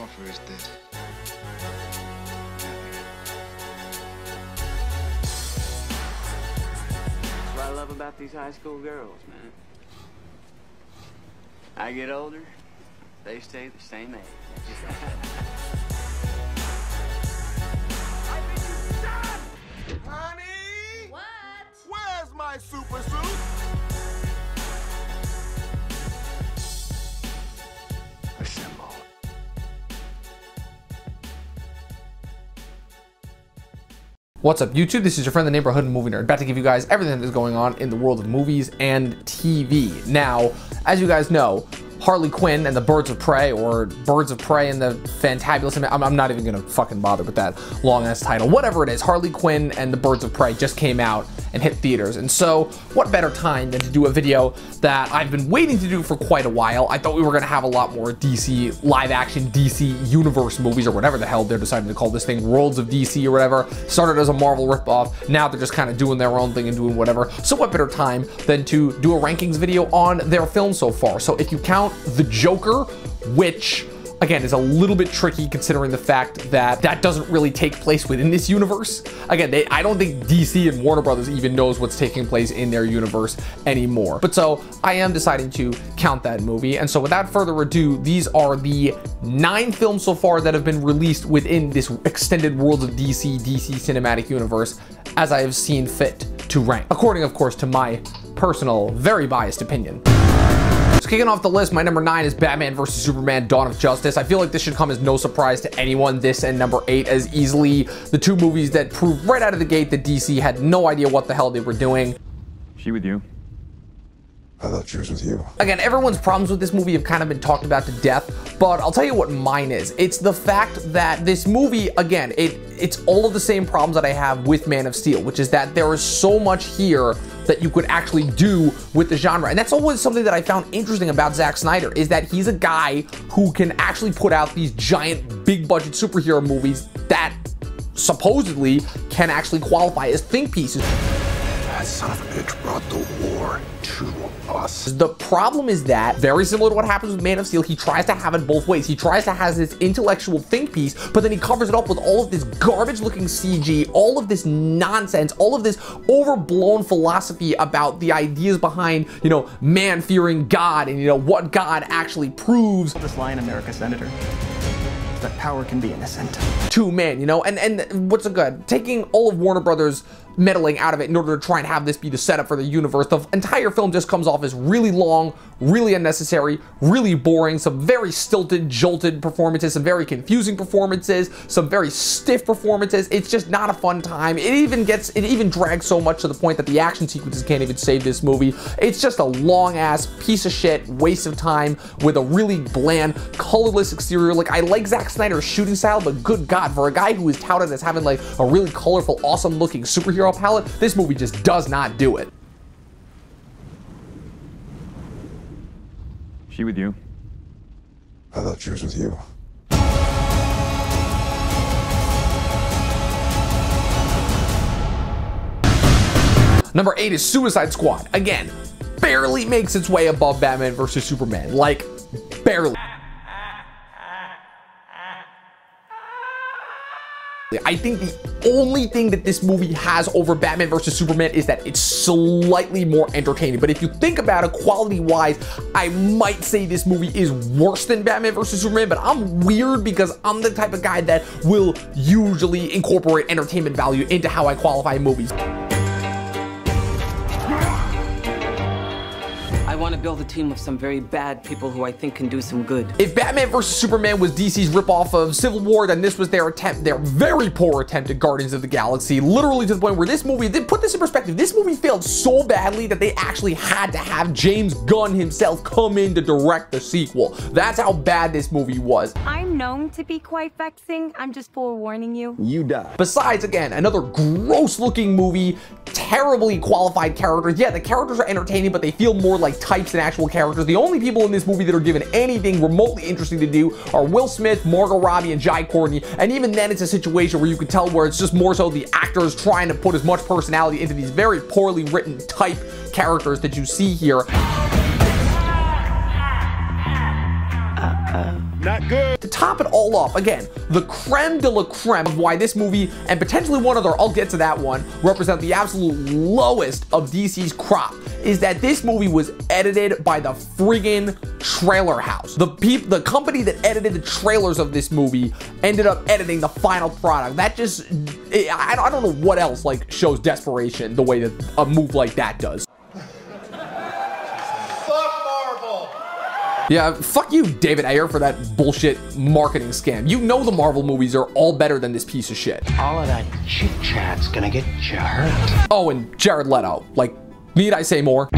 offer is this. That's what I love about these high school girls, man. I get older, they stay the same age. Honey! What? Where's my super suit? Assemble. What's up, YouTube? This is your friend, the neighborhood movie nerd, about to give you guys everything that's going on in the world of movies and TV. Now, as you guys know, Harley Quinn and the Birds of Prey, or Birds of Prey and the Fantabulous, I'm not even gonna fucking bother with that long-ass title. Whatever it is, Harley Quinn and the Birds of Prey just came out and hit theaters. And so, what better time than to do a video that I've been waiting to do for quite a while. I thought we were gonna have a lot more DC live-action DC universe movies, or whatever the hell they're deciding to call this thing, Worlds of DC or whatever. Started as a Marvel ripoff, now they're just kind of doing their own thing and doing whatever. So what better time than to do a rankings video on their films so far. So if you count The Joker, which again is a little bit tricky considering the fact that that doesn't really take place within this universe. Again, I don't think DC and Warner Brothers even knows what's taking place in their universe anymore. But so I am deciding to count that movie. And so without further ado, these are the 9 films so far that have been released within this extended Worlds of DC cinematic universe, as I have seen fit to rank, according of course to my personal, very biased opinion. So kicking off the list, my number 9 is Batman vs. Superman: Dawn of Justice. I feel like this should come as no surprise to anyone. This and number 8 as easily the 2 movies that proved right out of the gate that DC had no idea what the hell they were doing. She with you? I thought she was with you. Again, everyone's problems with this movie have kind of been talked about to death, but I'll tell you what mine is. It's the fact that this movie, again, it's all of the same problems that I have with Man of Steel, which is that there is so much here that you could actually do with the genre. And that's always something that I found interesting about Zack Snyder, is that he's a guy who can actually put out these giant, big budget superhero movies that supposedly can actually qualify as think pieces. That son of a bitch brought the war to us. The problem is that, very similar to what happens with Man of Steel, he tries to have it both ways. He tries to have this intellectual think piece, but then he covers it up with all of this garbage looking CG, all of this nonsense, all of this overblown philosophy about the ideas behind, you know, man fearing God and, you know, what God actually proves. This line, America Senator, that power can be innocent. To man, you know, and what's so good? Taking all of Warner Brothers meddling out of it in order to try and have this be the setup for the universe. The entire film just comes off as really long, really unnecessary, really boring, some very stilted, jolted performances, some very confusing performances, some very stiff performances. It's just not a fun time. It even drags so much to the point that the action sequences can't even save this movie. It's just a long ass piece of shit, waste of time with a really bland, colorless exterior. Like, I like Zack Snyder's shooting style, but good God, for a guy who is touted as having like a really colorful, awesome looking superhero palette, this movie just does not do it. She with you? I thought she was with you. Number 8 is Suicide Squad. Again, barely makes its way above Batman vs. Superman. Like, barely. I think the only thing that this movie has over Batman vs. Superman is that it's slightly more entertaining. But if you think about it quality-wise, I might say this movie is worse than Batman vs. Superman, but I'm weird because I'm the type of guy that will usually incorporate entertainment value into how I qualify movies. I want to build a team of some very bad people who I think can do some good. If Batman vs. Superman was DC's ripoff of Civil War, then this was their attempt, their very poor attempt at Guardians of the Galaxy, literally to the point where this movie, they put this in perspective, this movie failed so badly that they actually had to have James Gunn himself come in to direct the sequel. That's how bad this movie was. I'm known to be quite vexing. I'm just forewarning you. You die. Besides, again, another gross looking movie, terribly qualified characters. Yeah, the characters are entertaining, but they feel more like types than actual characters. The only people in this movie that are given anything remotely interesting to do are Will Smith, Margot Robbie, and Jai Courtney. And even then, it's a situation where you can tell where it's just more so the actors trying to put as much personality into these very poorly written type characters that you see here. Not good. To top it all off, again, the creme de la creme of why this movie, and potentially one other, I'll get to that one, represent the absolute lowest of DC's crop, is that this movie was edited by the friggin' trailer house. The company that edited the trailers of this movie ended up editing the final product. That just, I don't know what else like shows desperation the way that a move like that does. Yeah, fuck you, David Ayer, for that bullshit marketing scam. You know the Marvel movies are all better than this piece of shit. All of that chit-chat's gonna get you hurt. Oh, and Jared Leto. Like, need I say more?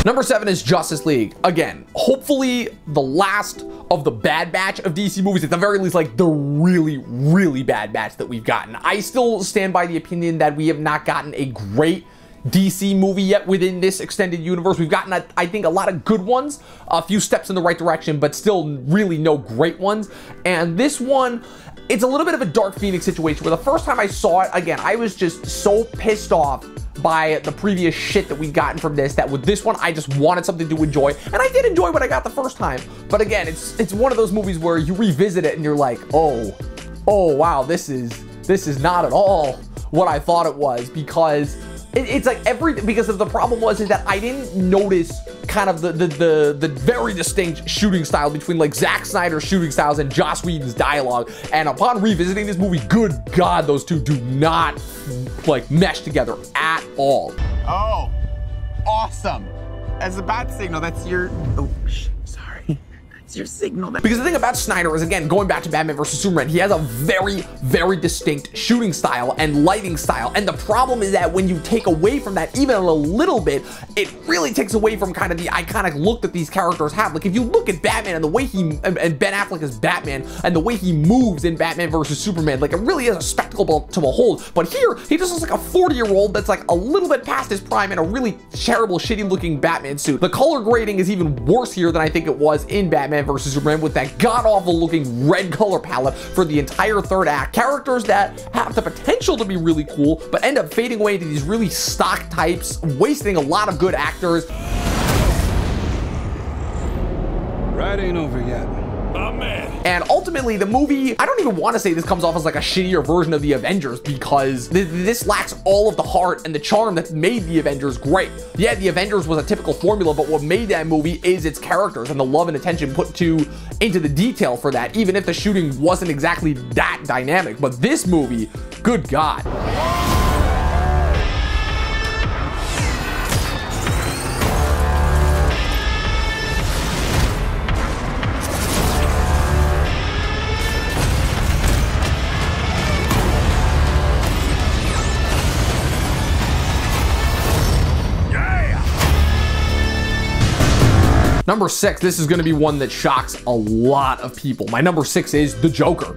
Number 7 is Justice League. Again, hopefully the last of the bad batch of DC movies, at the very least, like the really, really bad batch that we've gotten. I still stand by the opinion that we have not gotten a great DC movie yet within this extended universe. We've gotten, I think, a lot of good ones, a few steps in the right direction, but still really no great ones. And this one, it's a little bit of a Dark Phoenix situation where the first time I saw it, again, I was just so pissed off by the previous shit that we've gotten from this, that with this one, I just wanted something to enjoy. And I did enjoy what I got the first time. But again, it's one of those movies where you revisit it and you're like, oh wow, this is not at all what I thought it was, because it's like because of the problem is that I didn't notice kind of the very distinct shooting style between like Zack Snyder's shooting styles and Joss Whedon's dialogue. And upon revisiting this movie, good God, those two do not like mesh together at all. Oh, awesome. As a bat signal, that's your, oh, sorry. That's your signal. Because the thing about Snyder is, again, going back to Batman vs. Superman, he has a very, very distinct shooting style and lighting style. And the problem is that when you take away from that even a little bit, it really takes away from kind of the iconic look that these characters have. Like if you look at Batman and the way and Ben Affleck as Batman and the way he moves in Batman vs. Superman, like it really is a spectacle to behold. But here, he just looks like a 40-year-old that's like a little bit past his prime in a really terrible, shitty looking Batman suit. The color grading is even worse here than I think it was in Batman vs. Superman, with that god-awful looking red color palette for the entire third act. Characters that have the potential to be really cool, but end up fading away into these really stock types, wasting a lot of good actors. Ride ain't over yet. And ultimately, the movie, I don't even want to say this comes off as like a shittier version of the Avengers, because this lacks all of the heart and the charm that made the Avengers great. Yeah, the Avengers was a typical formula, but what made that movie is its characters and the love and attention put into the detail for that, even if the shooting wasn't exactly that dynamic. But this movie, good God. Number 6, this is going to be one that shocks a lot of people. My number 6 is the Joker.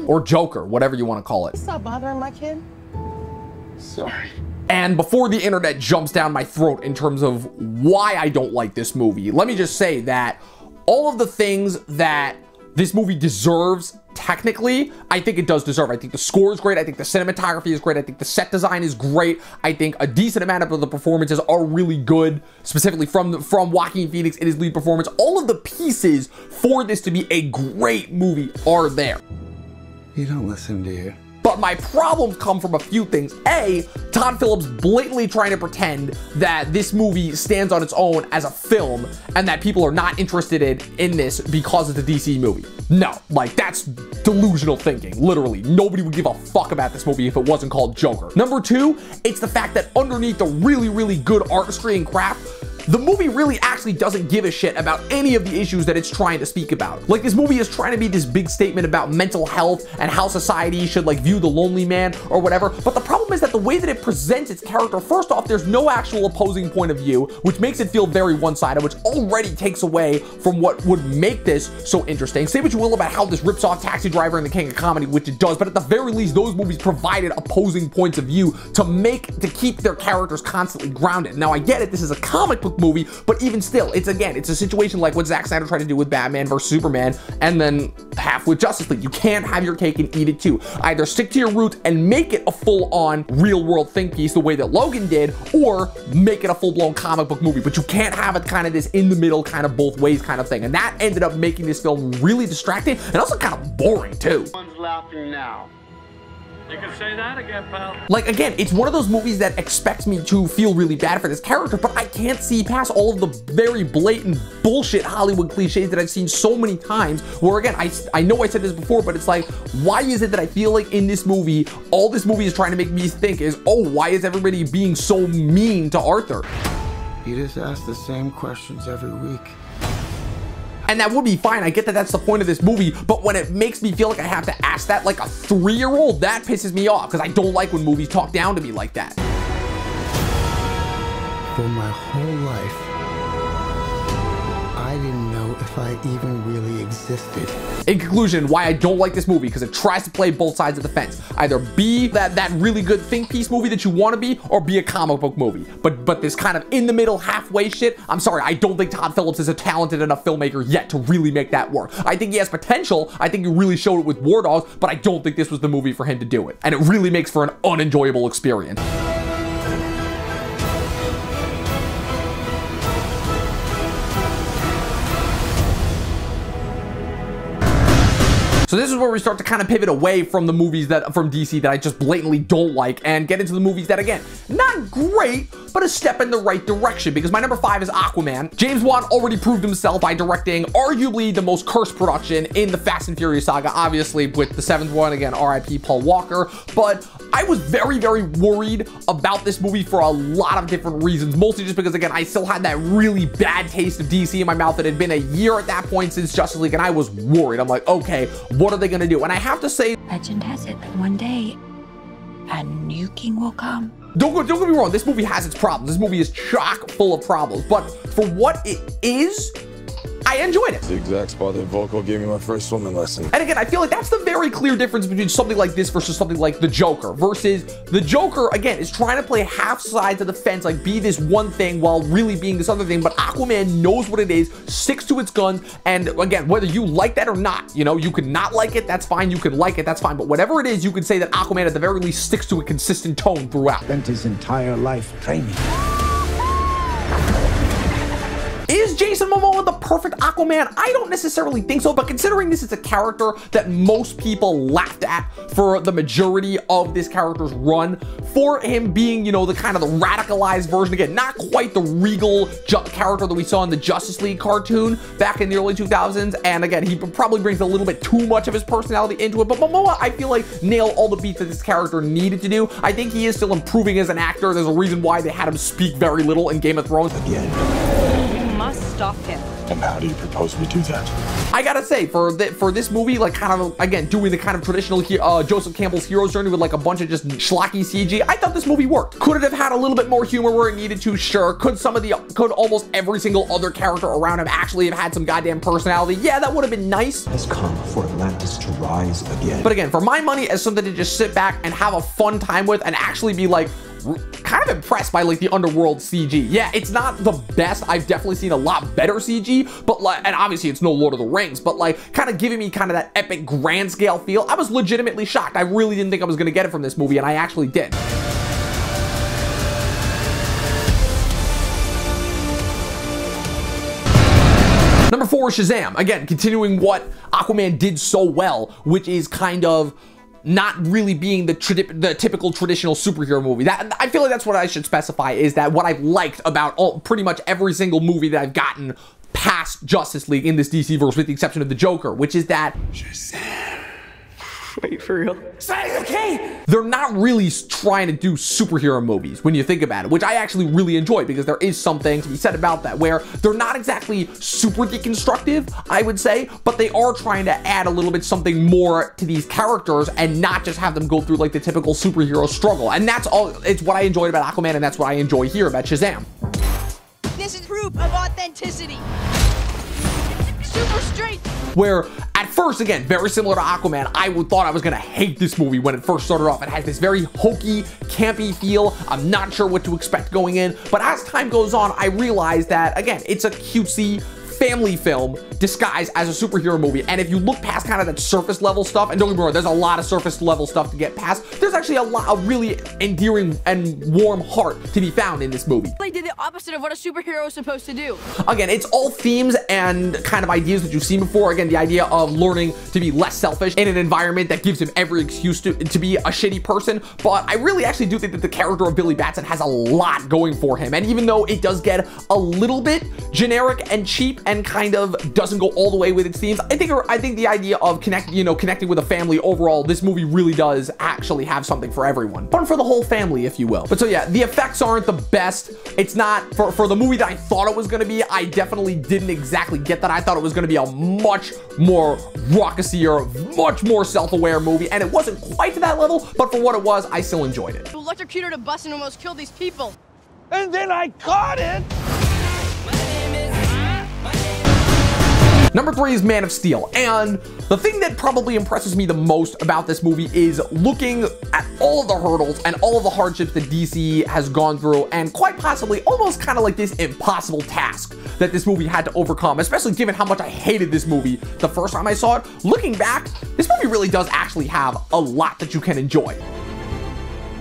Or Joker, whatever you want to call it. Stop bothering my kid. Sorry. And before the internet jumps down my throat in terms of why I don't like this movie, let me just say that all of the things that this movie deserves, technically, I think it does deserve. I think the score is great. I think the cinematography is great. I think the set design is great. I think a decent amount of the performances are really good, specifically from Joaquin Phoenix in his lead performance. All of the pieces for this to be a great movie are there. You don't listen, do you? But my problems come from a few things. A, Todd Phillips blatantly trying to pretend that this movie stands on its own as a film and that people are not interested in this because it's a DC movie. No, like that's delusional thinking. Literally, nobody would give a fuck about this movie if it wasn't called Joker. Number 2, it's the fact that underneath the really, really good artistry and craft, the movie really actually doesn't give a shit about any of the issues that it's trying to speak about. Like, this movie is trying to be this big statement about mental health and how society should like view the lonely man or whatever, but the problem is that the way that it presents its character, first off, there's no actual opposing point of view, which makes it feel very one-sided, which already takes away from what would make this so interesting. Say what you will about how this rips off Taxi Driver and The King of Comedy, which it does, but at the very least, those movies provided opposing points of view to keep their characters constantly grounded. Now, I get it, this is a comic book movie, but even still, it's a situation like what Zack Snyder tried to do with Batman vs. Superman, and then half with Justice League. You can't have your cake and eat it too. Either stick to your roots and make it a full-on real-world think piece the way that Logan did, or make it a full-blown comic book movie, but you can't have it kind of this in-the-middle kind of both ways kind of thing, and that ended up making this film really distracting and also kind of boring too. One's laughing now. You can say that again, pal. Like, again, it's one of those movies that expects me to feel really bad for this character, but I can't see past all of the very blatant bullshit Hollywood cliches that I've seen so many times, where again, I know I said this before, but it's like, why is it that I feel like in this movie, all this movie is trying to make me think is, oh, why is everybody being so mean to Arthur? You just ask the same questions every week. And that would be fine. I get that that's the point of this movie, but when it makes me feel like I have to ask that like a 3-year-old, that pisses me off, because I don't like when movies talk down to me like that. For my whole life, I didn't know if I even really existed. In conclusion, why I don't like this movie, because it tries to play both sides of the fence. Either be that really good think piece movie that you want to be, or be a comic book movie. But this kind of in the middle halfway shit, I'm sorry, I don't think Todd Phillips is a talented enough filmmaker yet to really make that work. I think he has potential. I think he really showed it with War Dogs, but I don't think this was the movie for him to do it. And it really makes for an unenjoyable experience. So this is where we start to kind of pivot away from the movies from DC that I just blatantly don't like, and get into the movies that, again, not great, but a step in the right direction, because my number 5 is Aquaman. James Wan already proved himself by directing arguably the most cursed production in the Fast and Furious saga, obviously with the 7th one, again, RIP Paul Walker, but I was very, very worried about this movie for a lot of different reasons, mostly just because, again, I still had that really bad taste of DC in my mouth. It had been a year at that point since Justice League, and I was worried. I'm like, okay, what are they gonna do? And I have to say, legend has it that one day a new king will come. Don't get me wrong, this movie has its problems. This movie is chock full of problems, but for what it is, I enjoyed it. The exact spot that Evanko gave me my first swimming lesson. And again, I feel like that's the very clear difference between something like this versus something like The Joker. Versus The Joker, again, is trying to play half sides of the fence, like be this one thing while really being this other thing. But Aquaman knows what it is, sticks to its guns, and again, whether you like that or not, you know, you could not like it, that's fine. You could like it, that's fine. But whatever it is, you could say that Aquaman at the very least sticks to a consistent tone throughout. Spent his entire life training. Is Jason Momoa the perfect Aquaman? I don't necessarily think so, but considering this is a character that most people laughed at for the majority of this character's run, for him being, you know, the kind of the radicalized version, again, not quite the regal character that we saw in the Justice League cartoon back in the early 2000s, and again, he probably brings a little bit too much of his personality into it, but Momoa, I feel like, nailed all the beats that this character needed to do. I think he is still improving as an actor. There's a reason why they had him speak very little in Game of Thrones. Must stop him. And how do you propose we do that? I gotta say, for this movie, like kind of, again, doing the kind of traditional Joseph Campbell's hero's journey with like a bunch of just schlocky CG, I thought this movie worked. Could it have had a little bit more humor where it needed to? Sure. Could almost every single other character around him actually have had some goddamn personality? Yeah, that would have been nice. Has come for Atlantis to rise again. But again, for my money, as something to just sit back and have a fun time with and actually be like, kind of impressed by like the underworld CG. Yeah, it's not the best. I've definitely seen a lot better CG, but like, and obviously it's no Lord of the Rings, but like kind of giving me kind of that epic grand scale feel. I was legitimately shocked. I really didn't think I was going to get it from this movie, and I actually did. Number 4 is Shazam. Again, continuing what Aquaman did so well, which is kind of not really being the typical traditional superhero movie. That, I feel like that's what I should specify, is that what I've liked about pretty much every single movie that I've gotten past Justice League in this DC verse, with the exception of the Joker, which is that Shazam. Wait, for real? Okay. They're not really trying to do superhero movies when you think about it, which I actually really enjoy because there is something to be said about that, where they're not exactly super deconstructive, I would say, but they are trying to add a little bit something more to these characters and not just have them go through like the typical superhero struggle. And that's all, it's what I enjoyed about Aquaman, and that's what I enjoy here about Shazam. This is proof of authenticity. Super straight. Where at first, again, very similar to Aquaman, I thought I was gonna hate this movie when it first started off. It has this very hokey, campy feel. I'm not sure what to expect going in, but as time goes on, I realized that, again, it's a cutesy family film disguised as a superhero movie. And if you look past kind of that surface level stuff, and don't get me wrong, there's a lot of surface level stuff to get past, there's actually a really endearing and warm heart to be found in this movie. They did the opposite of what a superhero is supposed to do. Again, it's all themes and kind of ideas that you've seen before. Again, the idea of learning to be less selfish in an environment that gives him every excuse to be a shitty person. But I really actually do think that the character of Billy Batson has a lot going for him. And even though it does get a little bit generic and cheap and kind of doesn't go all the way with its themes, I think the idea of connecting with a family overall, this movie really does actually have something for everyone. Fun for the whole family, if you will. But so yeah, the effects aren't the best. It's not, for the movie that I thought it was gonna be, I definitely didn't exactly get that. I thought it was gonna be a much more raucousier, much more self-aware movie, and it wasn't quite to that level, but for what it was, I still enjoyed it. You electrocuted a bus and almost killed these people. And then I caught it! Number 3 is Man of Steel, and the thing that probably impresses me the most about this movie is looking at all of the hurdles and all of the hardships that DC has gone through, and quite possibly almost kind of like this impossible task that this movie had to overcome, especially given how much I hated this movie the first time I saw it. Looking back, this movie really does actually have a lot that you can enjoy.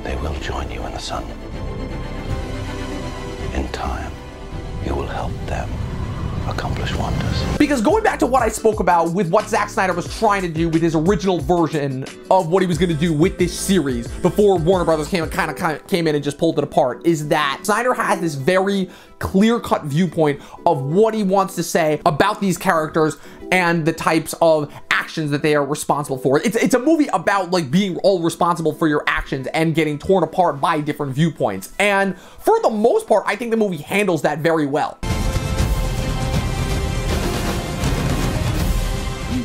They will join you in the sun. In time, you will help them accomplish wonders. Because going back to what I spoke about with what Zack Snyder was trying to do with his original version of what he was going to do with this series before Warner Brothers came in and just pulled it apart, is that Snyder has this very clear-cut viewpoint of what he wants to say about these characters and the types of actions that they are responsible for. It's a movie about like being all responsible for your actions and getting torn apart by different viewpoints. And for the most part, I think the movie handles that very well.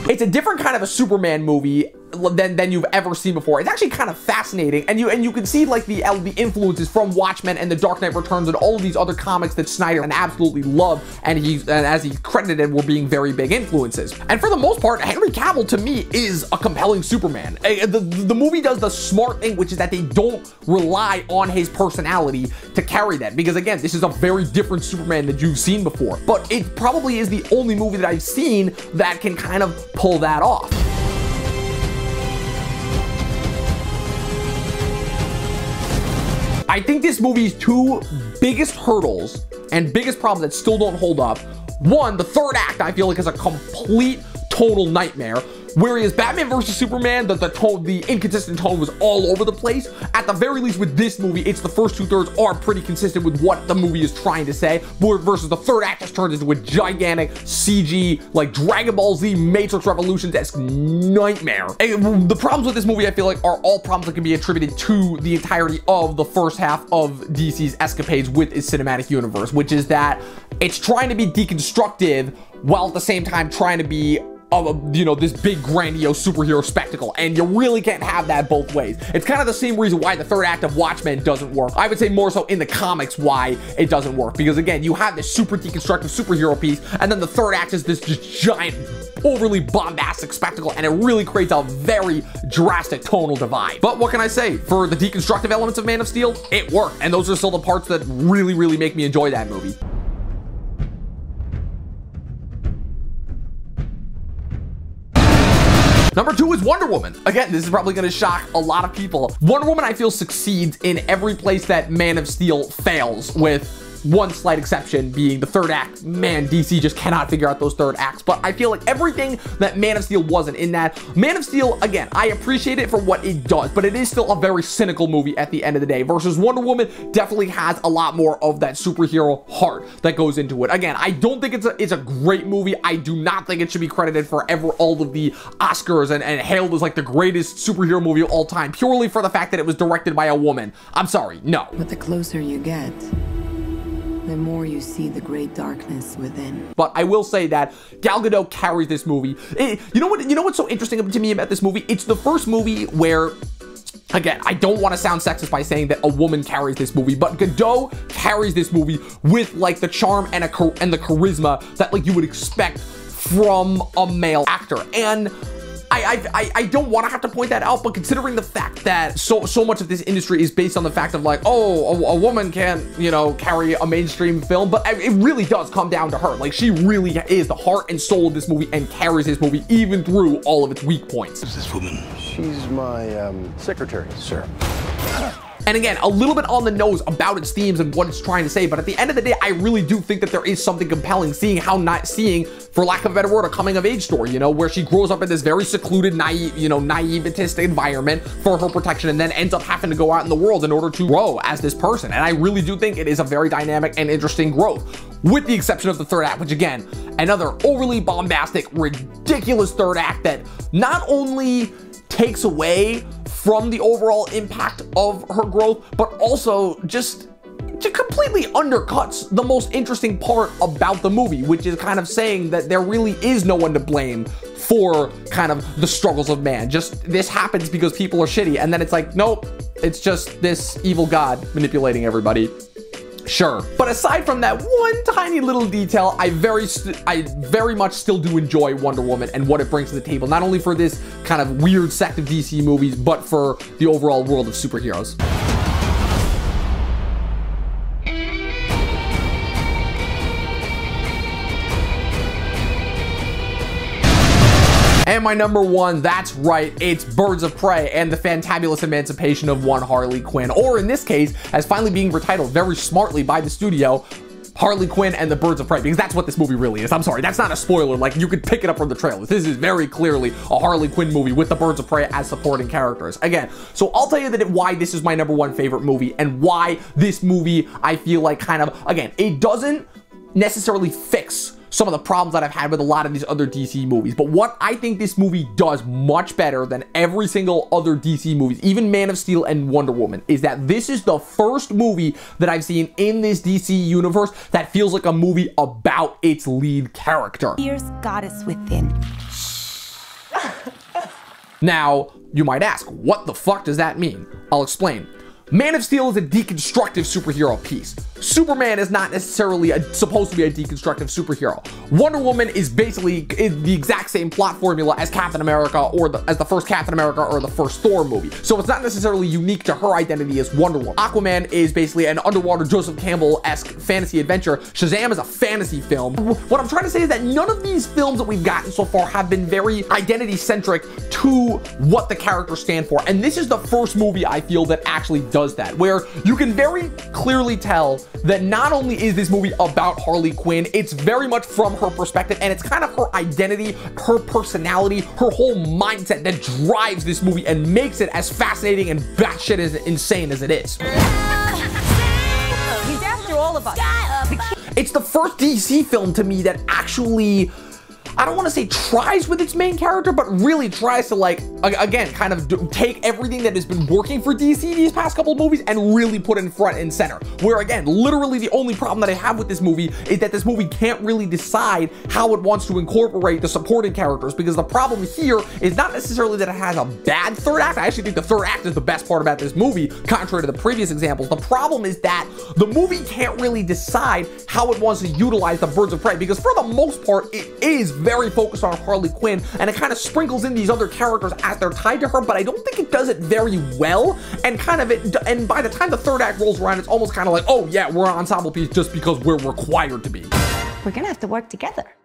It's a different kind of a Superman movie than you've ever seen before. It's actually kind of fascinating, and you can see like the influences from Watchmen and The Dark Knight Returns and all of these other comics that Snyder absolutely loved, and as he credited were being very big influences. And for the most part, Henry Cavill to me is a compelling Superman. The movie does the smart thing, which is that they don't rely on his personality to carry that, because again, this is a very different Superman that you've seen before. But it probably is the only movie that I've seen that can kind of pull that off. I think this movie's two biggest hurdles and biggest problems that still don't hold up. One, the third act I feel like is a complete total nightmare. Whereas Batman vs. Superman, the inconsistent tone was all over the place. At the very least with this movie, it's the first 2/3 are pretty consistent with what the movie is trying to say, versus the third act just turns into a gigantic CG, like Dragon Ball Z Matrix Revolutions-esque nightmare. And the problems with this movie, I feel like, are all problems that can be attributed to the entirety of the first half of DC's escapades with its cinematic universe, which is that it's trying to be deconstructive while at the same time trying to be this big grandiose superhero spectacle, and you really can't have that both ways. It's kind of the same reason why the third act of Watchmen doesn't work. I would say more so in the comics why it doesn't work, because again, you have this super deconstructive superhero piece, and then the third act is this just giant, overly bombastic spectacle, and it really creates a very drastic tonal divide. But what can I say? For the deconstructive elements of Man of Steel, it worked, and those are still the parts that really, really make me enjoy that movie. Number 2 is Wonder Woman. Again, this is probably going to shock a lot of people. Wonder Woman, I feel, succeeds in every place that Man of Steel fails with one slight exception being the third act. Man, DC just cannot figure out those third acts. But I feel like everything that Man of Steel wasn't in that. Man of Steel, again, I appreciate it for what it does, but it is still a very cynical movie at the end of the day, versus Wonder Woman definitely has a lot more of that superhero heart that goes into it. Again, I don't think it's a great movie. I do not think it should be credited for all of the Oscars and hailed as like the greatest superhero movie of all time, purely for the fact that it was directed by a woman. I'm sorry, no. But the closer you get, the more you see the great darkness within. But I will say that Gal Gadot carries this movie. You know what's so interesting to me about this movie? It's the first movie where, again, I don't want to sound sexist by saying that a woman carries this movie, but Gadot carries this movie with like the charm and the charisma that like you would expect from a male actor. And I don't want to have to point that out, but considering the fact that so much of this industry is based on the fact of like, oh, a woman can't, you know, carry a mainstream film, but it really does come down to her. Like, she really is the heart and soul of this movie and carries this movie even through all of its weak points. Who's this woman? She's my secretary, sir. And again, a little bit on the nose about its themes and what it's trying to say, but at the end of the day, I really do think that there is something compelling seeing, for lack of a better word, a coming of age story, you know, where she grows up in this very secluded, naivetist environment for her protection and then ends up having to go out in the world in order to grow as this person. And I really do think it is a very dynamic and interesting growth, with the exception of the third act, which again, another overly bombastic, ridiculous third act that not only takes away from the overall impact of her growth, but also just completely undercuts the most interesting part about the movie, which is kind of saying that there really is no one to blame for kind of the struggles of man. Just this happens because people are shitty, and then it's like, nope, it's just this evil god manipulating everybody. Sure. But aside from that one tiny little detail, I very much still do enjoy Wonder Woman and what it brings to the table, not only for this kind of weird sect of DC movies, but for the overall world of superheroes. And my number one, that's right, it's Birds of Prey and the fantabulous emancipation of one Harley Quinn, or in this case, as finally being retitled very smartly by the studio, Harley Quinn and the Birds of Prey, because that's what this movie really is. I'm sorry, that's not a spoiler, like you could pick it up from the trailer. This is very clearly a Harley Quinn movie with the Birds of Prey as supporting characters. Again, so I'll tell you why this is my number one favorite movie and why this movie, I feel like kind of, again, it doesn't necessarily fix some of the problems that I've had with a lot of these other DC movies. But what I think this movie does much better than every single other DC movies, even Man of Steel and Wonder Woman, is that this is the first movie that I've seen in this DC universe that feels like a movie about its lead character. Fierce goddess within. Now, you might ask, what the fuck does that mean? I'll explain. Man of Steel is a deconstructive superhero piece. Superman is not necessarily supposed to be a deconstructive superhero. Wonder Woman is basically the exact same plot formula as Captain America or as the first Captain America or the first Thor movie. So it's not necessarily unique to her identity as Wonder Woman. Aquaman is basically an underwater Joseph Campbell-esque fantasy adventure. Shazam is a fantasy film. What I'm trying to say is that none of these films that we've gotten so far have been very identity-centric to what the characters stand for. And this is the first movie I feel that actually does that, where you can very clearly tell that not only is this movie about Harley Quinn, it's very much from her perspective, and it's kind of her identity, her personality, her whole mindset that drives this movie and makes it as fascinating and batshit as insane as it is. He's after all of us. It's the first DC film to me that actually, I don't want to say tries with its main character, but really tries to, like, again, kind of take everything that has been working for DC these past couple of movies and really put in front and center. Where, again, literally the only problem that I have with this movie is that this movie can't really decide how it wants to incorporate the supporting characters, because the problem here is not necessarily that it has a bad third act. I actually think the third act is the best part about this movie, contrary to the previous examples. The problem is that the movie can't really decide how it wants to utilize the Birds of Prey, because for the most part, it is very focused on Harley Quinn, and it kind of sprinkles in these other characters as they're tied to her, but I don't think it does it very well. And and by the time the third act rolls around, it's almost kind of like, oh yeah, we're an ensemble piece just because we're required to be. We're gonna have to work together.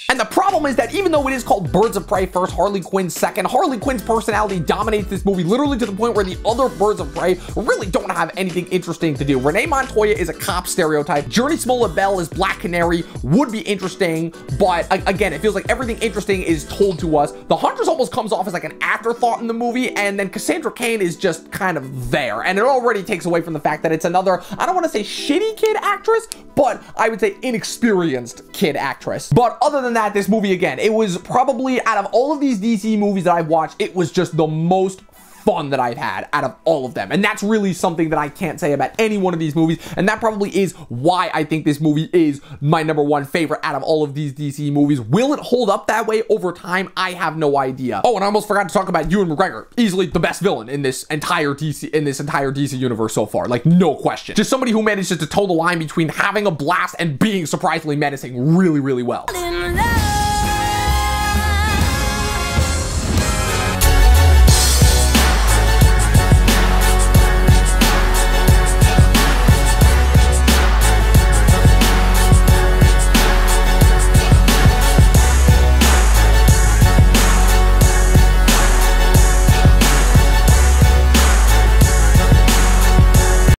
And the problem is that even though it is called Birds of Prey first, Harley Quinn second, Harley Quinn's personality dominates this movie literally to the point where the other Birds of Prey really don't have anything interesting to do. Renee Montoya is a cop stereotype. Journey Smollett-Bell is Black Canary, would be interesting, but again, it feels like everything interesting is told to us. The Hunters almost comes off as like an afterthought in the movie, and then Cassandra Cain is just kind of there. And it already takes away from the fact that it's another, I don't want to say shitty kid actress, but I would say inexperienced kid actress. But other than that, this movie, again, it was probably, out of all of these DC movies that I've watched, it was just the most fun that I've had out of all of them. And that's really something that I can't say about any one of these movies. And that probably is why I think this movie is my #1 favorite out of all of these DC movies. Will it hold up that way over time? I have no idea. Oh, and I almost forgot to talk about Ewan McGregor. Easily the best villain in this entire DC universe so far. Like, no question. Just somebody who manages to toe the line between having a blast and being surprisingly menacing really, really well.